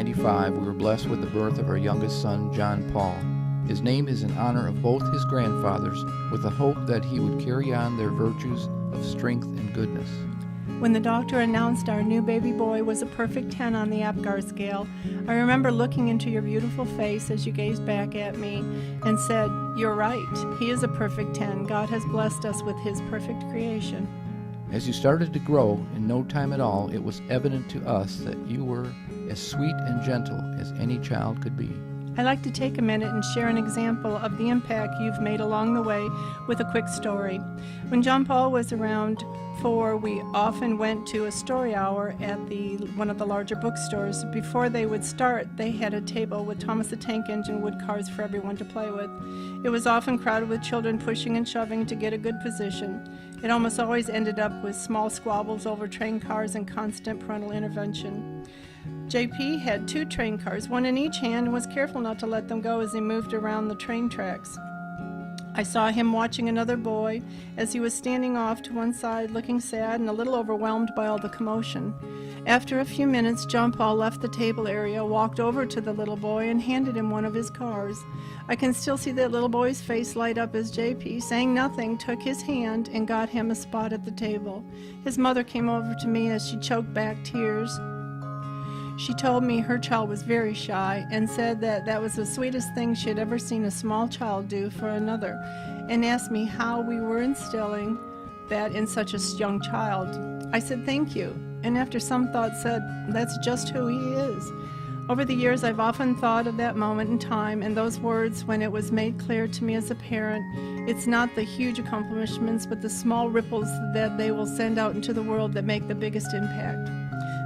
1995, we were blessed with the birth of our youngest son, Johnpaul. His name is in honor of both his grandfathers, with the hope that he would carry on their virtues of strength and goodness. When the doctor announced our new baby boy was a perfect 10 on the Apgar scale, I remember looking into your beautiful face as you gazed back at me and said, "You're right. He is a perfect 10. God has blessed us with his perfect creation." As you started to grow, in no time at all, it was evident to us that you were as sweet and gentle as any child could be. I'd like to take a minute and share an example of the impact you've made along the way with a quick story. When Johnpaul was around 4, we often went to a story hour at one of the larger bookstores. Before they would start, they had a table with Thomas the Tank Engine wood cars for everyone to play with. It was often crowded with children pushing and shoving to get a good position. It almost always ended up with small squabbles over train cars and constant parental intervention. JP had 2 train cars, one in each hand, and was careful not to let them go as he moved around the train tracks. I saw him watching another boy as he was standing off to one side, looking sad and a little overwhelmed by all the commotion. After a few minutes, Johnpaul left the table area, walked over to the little boy, and handed him one of his cars. I can still see that little boy's face light up as JP, saying nothing, took his hand and got him a spot at the table. His mother came over to me as she choked back tears. She told me her child was very shy and said that that was the sweetest thing she had ever seen a small child do for another, and asked me how we were instilling that in such a young child. I said, "Thank you," and after some thought said, "That's just who he is." Over the years, I've often thought of that moment in time and those words when it was made clear to me as a parent, it's not the huge accomplishments, but the small ripples that they will send out into the world that make the biggest impact.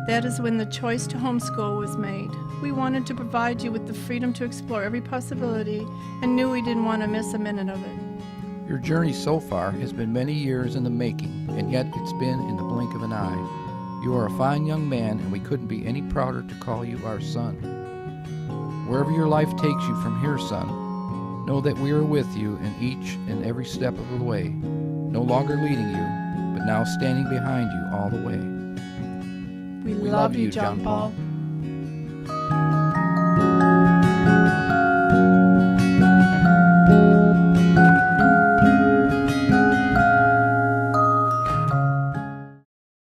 That is when the choice to homeschool was made. We wanted to provide you with the freedom to explore every possibility and knew we didn't want to miss a minute of it. Your journey so far has been many years in the making, and yet it's been in the blink of an eye. You are a fine young man, and we couldn't be any prouder to call you our son. Wherever your life takes you from here, son, know that we are with you in each and every step of the way, no longer leading you, but now standing behind you all the way. We love you, Johnpaul.